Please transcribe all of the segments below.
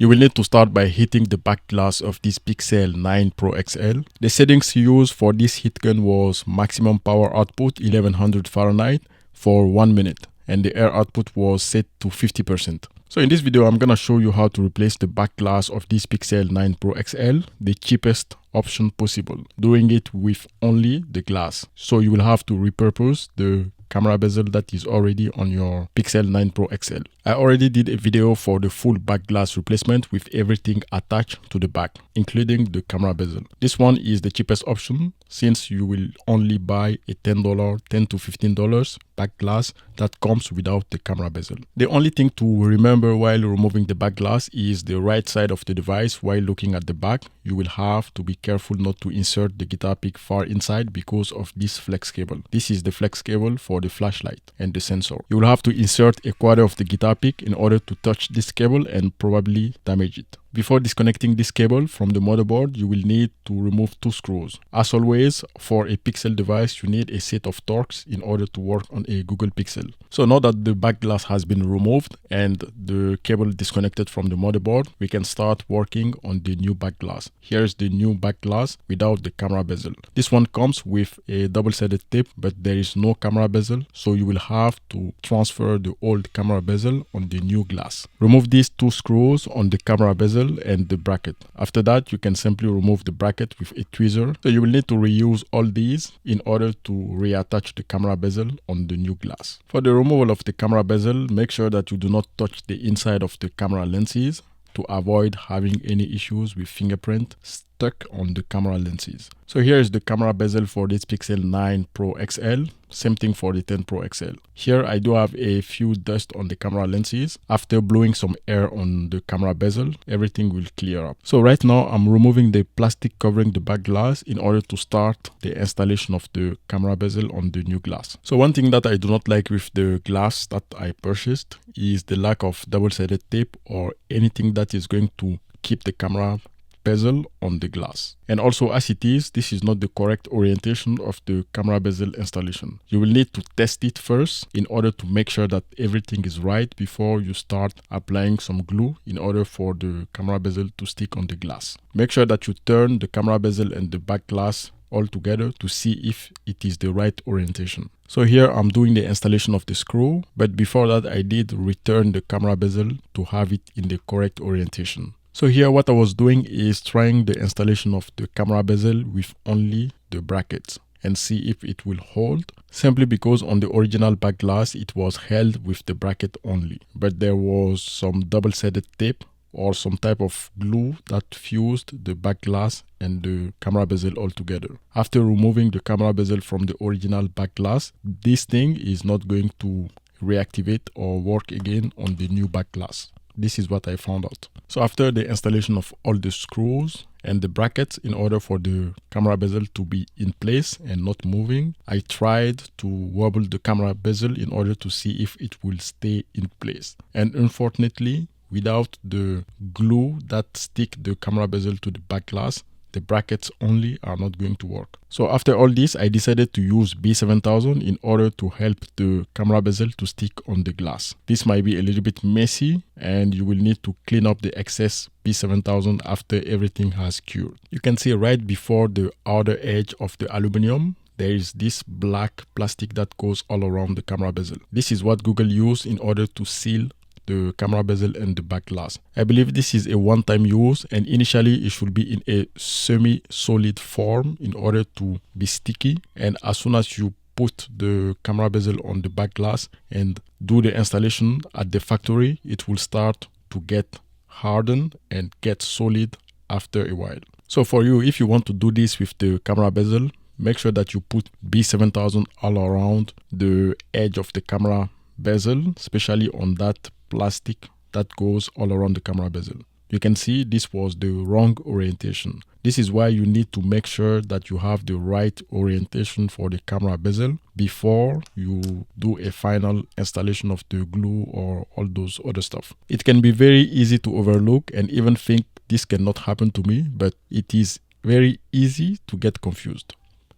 You will need to start by heating the back glass of this Pixel 9 Pro XL. The settings used for this heat gun was maximum power output 1100 Fahrenheit for 1 minute, and the air output was set to 50%. So in this video, I'm gonna show you how to replace the back glass of this Pixel 9 Pro XL, the cheapest option possible, doing it with only the glass. So you will have to repurpose the camera bezel that is already on your Pixel 9 Pro XL. I already did a video for the full back glass replacement with everything attached to the back, including the camera bezel. This one is the cheapest option since you will only buy a $10 to $15 back glass that comes without the camera bezel. The only thing to remember while removing the back glass is the right side of the device. While looking at the back, you will have to be careful not to insert the guitar pick far inside because of this flex cable. This is the flex cable for the flashlight and the sensor. You will have to insert a quarter of the guitar pick in order to touch this cable and probably damage it. Before disconnecting this cable from the motherboard, you will need to remove 2 screws. As always, for a Pixel device, you need a set of Torx in order to work on a Google Pixel. So now that the back glass has been removed and the cable disconnected from the motherboard, we can start working on the new back glass. Here's the new back glass without the camera bezel. This one comes with a double-sided tip, but there is no camera bezel, so you will have to transfer the old camera bezel on the new glass. Remove these 2 screws on the camera bezel and the bracket. After that, you can simply remove the bracket with a tweezer. So you will need to reuse all these in order to reattach the camera bezel on the new glass. For the removal of the camera bezel, make sure that you do not touch the inside of the camera lenses to avoid having any issues with fingerprint stuck on the camera lenses. So here is the camera bezel for this Pixel 9 Pro XL. Same thing for the 10 Pro XL. Here I do have a few dust on the camera lenses. After blowing some air on the camera bezel, everything will clear up. So right now I'm removing the plastic covering the back glass in order to start the installation of the camera bezel on the new glass. So one thing that I do not like with the glass that I purchased is the lack of double-sided tape or anything that is going to keep the camera bezel on the glass. And also, as it is, this is not the correct orientation of the camera bezel installation. You will need to test it first in order to make sure that everything is right before you start applying some glue in order for the camera bezel to stick on the glass. Make sure that you turn the camera bezel and the back glass all together to see if it is the right orientation. So here I'm doing the installation of the screw, but before that I did return the camera bezel to have it in the correct orientation. So here what I was doing is trying the installation of the camera bezel with only the brackets and see if it will hold, simply because on the original back glass it was held with the bracket only, but there was some double-sided tape or some type of glue that fused the back glass and the camera bezel all together. After removing the camera bezel from the original back glass, this thing is not going to reactivate or work again on the new back glass. This is what I found out. So after the installation of all the screws and the brackets, in order for the camera bezel to be in place and not moving, I tried to wobble the camera bezel in order to see if it will stay in place. And unfortunately, without the glue that stick the camera bezel to the back glass, the brackets only are not going to work. So after all this, I decided to use B7000 in order to help the camera bezel to stick on the glass. This might be a little bit messy and you will need to clean up the excess B7000 after everything has cured. You can see right before the outer edge of the aluminum, there is this black plastic that goes all around the camera bezel. This is what Google used in order to seal the camera bezel and the back glass. I believe this is a one-time use, and initially it should be in a semi-solid form in order to be sticky, and as soon as you put the camera bezel on the back glass and do the installation at the factory, it will start to get hardened and get solid after a while. So for you, if you want to do this with the camera bezel, make sure that you put B7000 all around the edge of the camera bezel, especially on that plastic that goes all around the camera bezel. You can see this was the wrong orientation. This is why you need to make sure that you have the right orientation for the camera bezel before you do a final installation of the glue or all those other stuff. It can be very easy to overlook and even think this cannot happen to me, but it is very easy to get confused.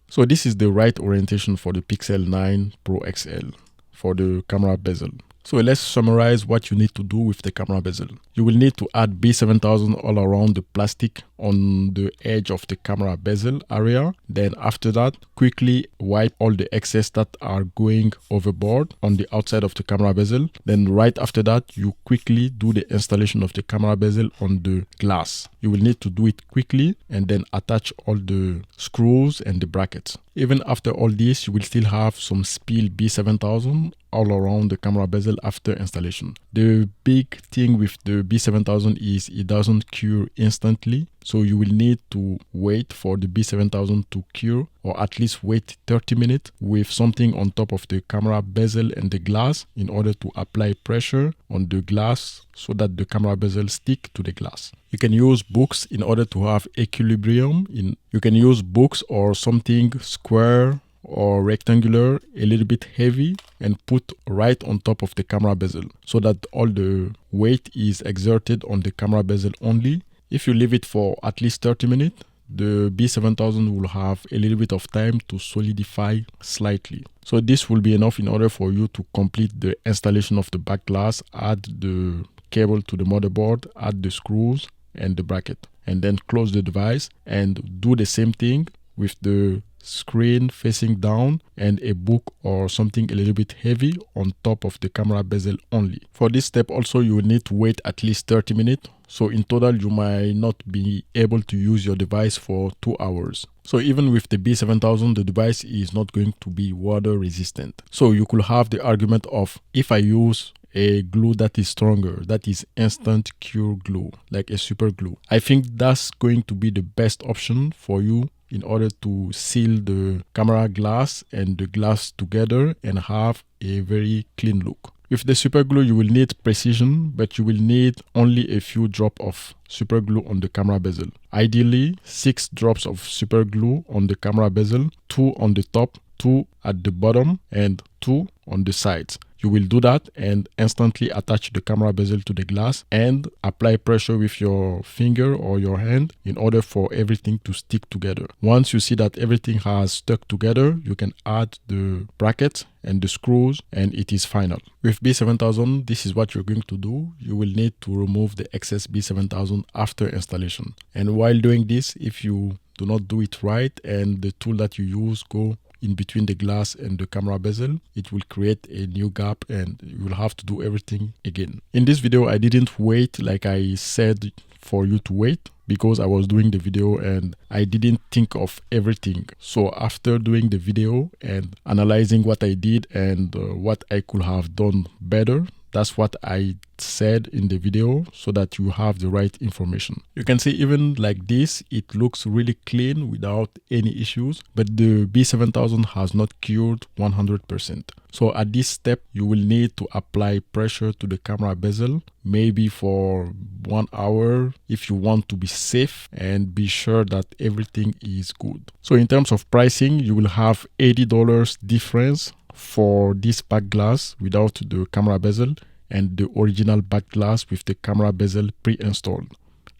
So this is the right orientation for the Pixel 9 Pro XL for the camera bezel. So let's summarize what you need to do with the camera bezel. You will need to add B7000 all around the plastic on the edge of the camera bezel area. Then after that, quickly wipe all the excess that are going overboard on the outside of the camera bezel. Then right after that, you quickly do the installation of the camera bezel on the glass. You will need to do it quickly and then attach all the screws and the brackets. Even after all this, you will still have some spilled B7000 all around the camera bezel after installation. The big thing with the B7000 is it doesn't cure instantly. So you will need to wait for the B7000 to cure, or at least wait 30 minutes with something on top of the camera bezel and the glass in order to apply pressure on the glass so that the camera bezel stick to the glass. You can use books in order to have equilibrium. You can use books or something square or rectangular, a little bit heavy, and put right on top of the camera bezel so that all the weight is exerted on the camera bezel only. If you leave it for at least 30 minutes, the B7000 will have a little bit of time to solidify slightly. So this will be enough in order for you to complete the installation of the back glass, add the cable to the motherboard, add the screws and the bracket, and then close the device and do the same thing with the screen facing down and a book or something a little bit heavy on top of the camera bezel only. For this step also, you will need to wait at least 30 minutes. So in total, you might not be able to use your device for 2 hours. So even with the B7000, the device is not going to be water resistant. So you could have the argument of, if I use a glue that is stronger, that is instant cure glue, like a super glue, I think that's going to be the best option for you in order to seal the camera glass and the glass together and have a very clean look. With the super glue, you will need precision, but you will need only a few drops of super glue on the camera bezel. Ideally, 6 drops of super glue on the camera bezel, 2 on the top, 2 at the bottom, and 2 on the sides. You will do that and instantly attach the camera bezel to the glass and apply pressure with your finger or your hand in order for everything to stick together. Once you see that everything has stuck together, you can add the brackets and the screws and it is final. With B7000, this is what you're going to do. You will need to remove the excess B7000 after installation. And while doing this, if you do not do it right and the tool that you use go in between the glass and the camera bezel, it will create a new gap and you will have to do everything again. In this video, I didn't wait like I said for you to wait because I was doing the video and I didn't think of everything. So after doing the video and analyzing what I did and what I could have done better, that's what I said in the video so that you have the right information. You can see even like this, it looks really clean without any issues, but the B7000 has not cured 100%. So at this step, you will need to apply pressure to the camera bezel, maybe for 1 hour if you want to be safe and be sure that everything is good. So in terms of pricing, you will have $80 difference for this back glass without the camera bezel and the original back glass with the camera bezel pre-installed.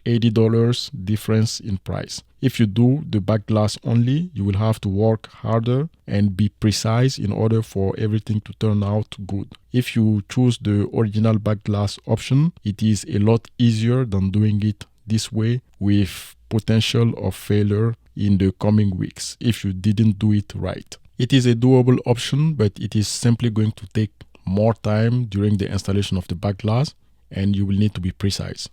$80 difference in price. If you do the back glass only, you will have to work harder and be precise in order for everything to turn out good. If you choose the original back glass option, it is a lot easier than doing it this way with potential of failure in the coming weeks if you didn't do it right. It is a doable option, but it is simply going to take more time during the installation of the back glass and you will need to be precise.